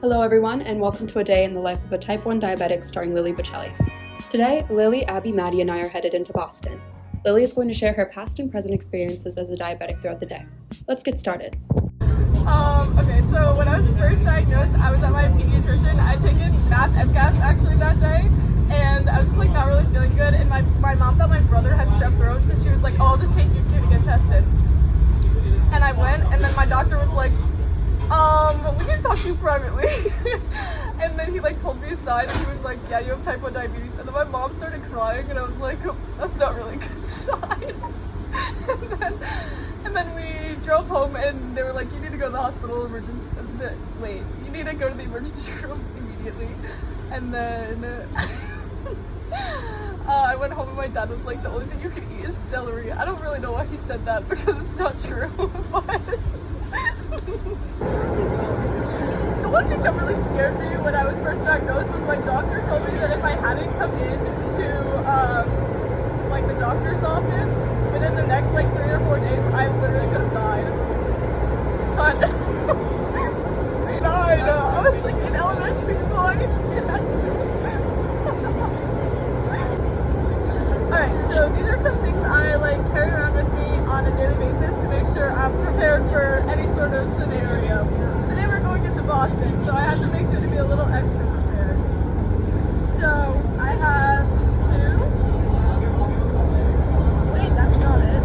Hello everyone, and welcome to a day in the life of a type 1 diabetic starring Lily Boccelli. Today, Lily, Abby, Maddie, and I are headed into Boston. Lily is going to share her past and present experiences as a diabetic throughout the day. Let's get started. Okay, so when I was first diagnosed, I was at my pediatrician. I'd taken math MCAS actually that day, and I was just not really feeling good, and my mom thought my brother had strep throat, so she was like, oh, I'll just take you two to get tested. And I went, and then my doctor was like, we can talk to you privately. And then he pulled me aside and he was like, yeah, you have type 1 diabetes. And then my mom started crying and I was like, oh, that's not really a good sign. and then we drove home and they were like, you need to go to the hospital you need to go to the emergency room immediately. And then I went home and my dad was like, the only thing you can eat is celery. I don't really know why he said that because it's not true, but the one thing that really scared me when I was first diagnosed was my doctor told me that if I hadn't come in to the doctor's office within the next 3 or 4 days, I literally could have died. But I was in elementary school. I didn't see that. Alright, so these are some things I carry around with me on a daily basis to make sure I'm prepared for any sort of scenario. Today we're going into Boston, so I had to make sure to be a little extra prepared. So I have that's not it.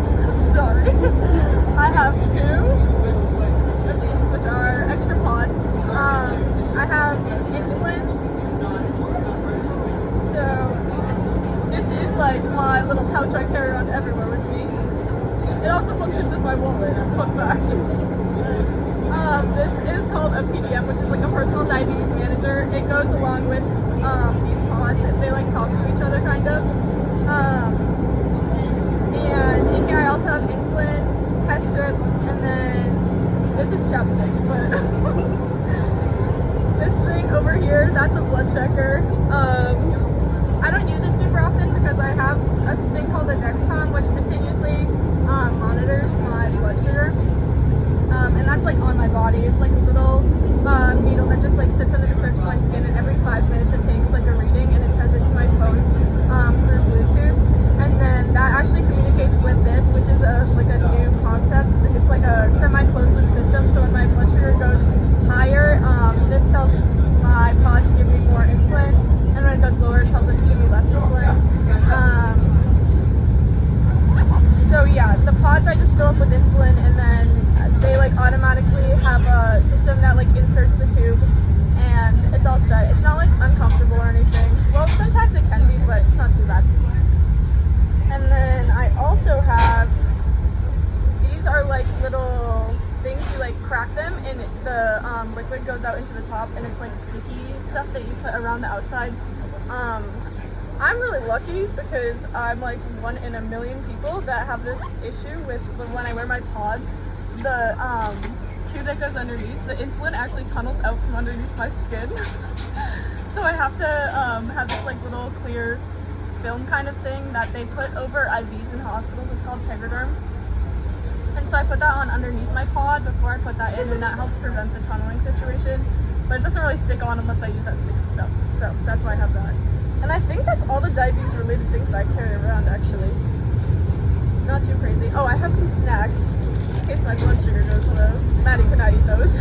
Sorry. I have two of these, which are extra pods. I have insulin. So this is my little pouch I carry around everywhere with me. It also functions as my wallet, fun fact. This is called a PDM, which is a personal diabetes manager. It goes along with these pods, and they talk to each other kind of. And in here I also have insulin, test strips, and then this is chapstick, but this thing over here, that's a blood checker. I don't use it super often because I have a thing called a Dexcom, which continuously monitors my blood sugar. And that's on my body. It's a little needle that just sits under the surface of my skin, and every 5 minutes it takes a reading and it sends it to my phone through Bluetooth. And then that actually communicates with this, which is a new concept. It's a semi-closed loop system. So when my blood sugar goes higher, this tells my pod to give me more insulin, and when it goes lower, it tells it to give me less insulin. So yeah, the pods I just fill up with insulin, and then they automatically have a system that inserts the tube, and it's all set. It's not uncomfortable or anything. Well, sometimes it can be, but it's not too bad. And then I also have, these are little things you crack them and the liquid goes out into the top, and it's sticky stuff that you put around the outside. I'm really lucky because I'm one in a million people that have this issue with when I wear my pods. The tube that goes underneath, the insulin actually tunnels out from underneath my skin. So I have to have this little clear film kind of thing that they put over IVs in hospitals. It's called Tegaderm. And so I put that on underneath my pod before I put that in, and that helps prevent the tunneling situation. But it doesn't really stick on unless I use that sticky stuff. So that's why I have that. And I think that's all the diabetes related things I carry around actually. Not too crazy. Oh, I have some snacks in case my blood sugar goes low. Maddie cannot eat those.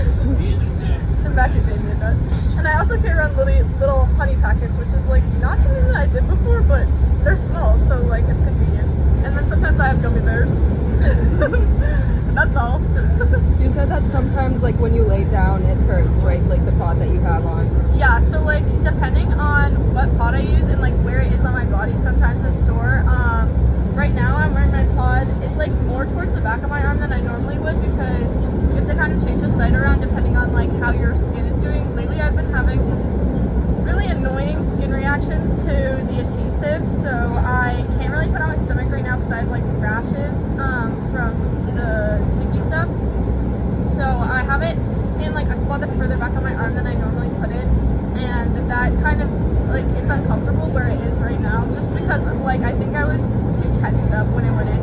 The macadamia nut. And I also carry around little honey packets, which is not something that I did before, but they're small, so it's convenient. And then sometimes I have gummy bears. And that's all. You said that sometimes when you lay down it hurts, right? The pod that you have on. Yeah, so depending on what pod I use and where it is on my body, sometimes it's sore. Right now I'm wearing my pod. It's more towards the back of my arm than I normally would because you have to kind of change the site around depending on how your skin is doing. Lately I've been having really annoying skin reactions to the adhesive, so I can't really put on my stomach right now because I have rashes from the sticky stuff. So I have it in a spot that's further back on my arm than I normally put it, and that kind of it's uncomfortable where it is right now just because I think I was too tensed up when it went in.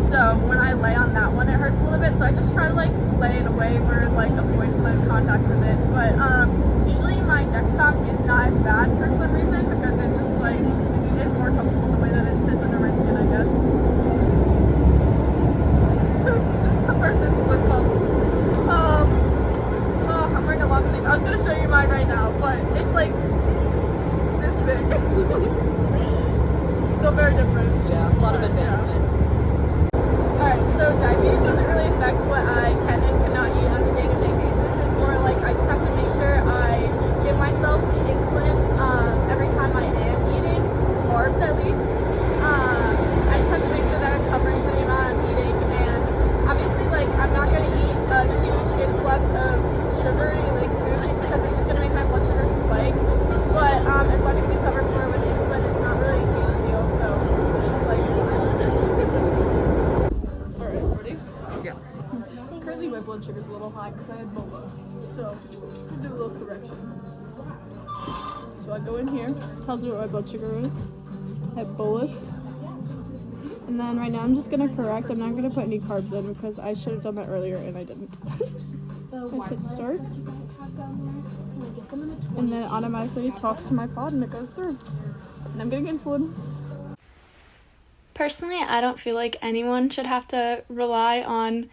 So when I lay on that one, it hurts a little bit. So I just try to lay it away where it avoids contact with it. But usually Dexcom is not as bad for some reason because it just like is more comfortable the way that it sits under my skin, I guess. This is the first insulin pump. Oh, I'm wearing a long sleeve. I was gonna show you mine right now, but it's like this big. So very different. Yeah, a lot of advancement. Alright, so diabetes doesn't really affect what I can and cannot eat on a day-to-day basis. It's more like I just have to make sure I give myself insulin every time I am eating, carbs at least. I just have to make sure that I'm covering for the amount I'm eating, and obviously like I'm not going to eat a huge influx of sugary like foods because it's just going to make my blood sugar spike. But as long as you cover for it with insulin, it's not really a huge deal, so it's like alright, ready? Yeah. Currently my blood sugar's a little high because I had both. So we'll do a little correction. So I go in here, tells me what my blood sugar is. I have bolus. And then right now I'm just gonna correct. I'm not gonna put any carbs in because I should have done that earlier and I didn't. I hit start. And then it automatically talks to my pod and it goes through. And I'm getting insulin. Personally, I don't feel like anyone should have to rely on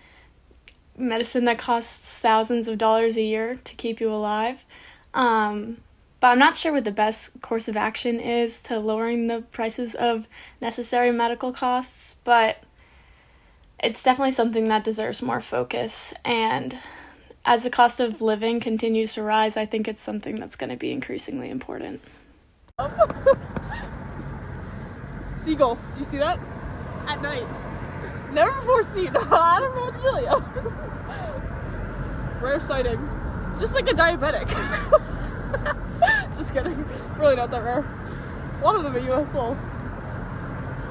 medicine that costs thousands of dollars a year to keep you alive. But I'm not sure what the best course of action is to lowering the prices of necessary medical costs, but it's definitely something that deserves more focus. And as the cost of living continues to rise, I think it's something that's going to be increasingly important. Seagull, do you see that? At night. Never before seen. I don't know what to tell you. Rare sighting. Just like a diabetic. Just kidding. Really not that rare. One of them at UFO.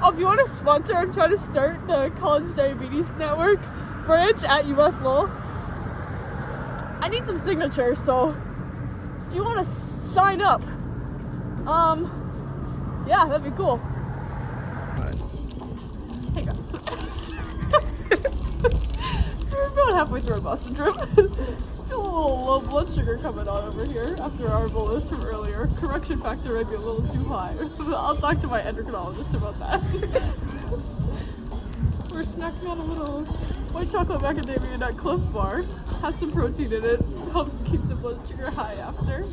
Oh, if you want to sponsor, I'm trying to start the College Diabetes Network branch at US Lowell. I need some signatures, so if you want to sign up, yeah, that'd be cool. Hey guys. So we're about halfway through our Boston trip. Feel a little low blood sugar coming on over here after our bolus from earlier. Correction factor might be a little too high. I'll talk to my endocrinologist about that. We're snacking on a little white chocolate macadamia nut Cliff Bar. Has some protein in it. Helps keep the blood sugar high after.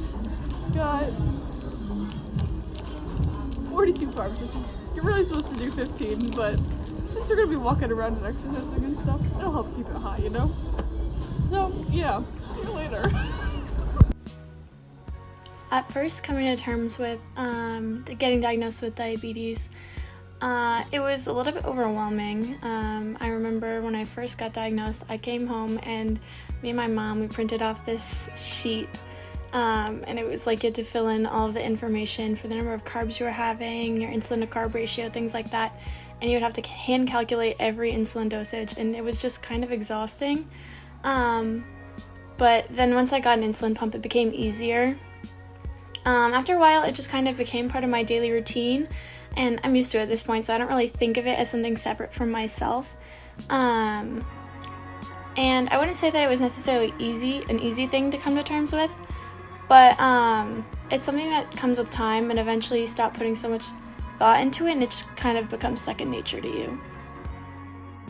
Got 42 carbs, which is, you're really supposed to do 15, but since you're going to be walking around and exercising and stuff, it'll help keep it high, you know? So, yeah, see you later. At first, coming to terms with getting diagnosed with diabetes, it was a little bit overwhelming. I remember when I first got diagnosed, I came home and me and my mom, we printed off this sheet, and it was like you had to fill in all of the information for the number of carbs you were having, your insulin to carb ratio, things like that, and you would have to hand calculate every insulin dosage, and it was just kind of exhausting. But then once I got an insulin pump, it became easier. After a while, it just kind of became part of my daily routine, and I'm used to it at this point, so I don't really think of it as something separate from myself. And I wouldn't say that it was necessarily an easy thing to come to terms with, but it's something that comes with time, and eventually you stop putting so much thought into it, and it just kind of becomes second nature to you.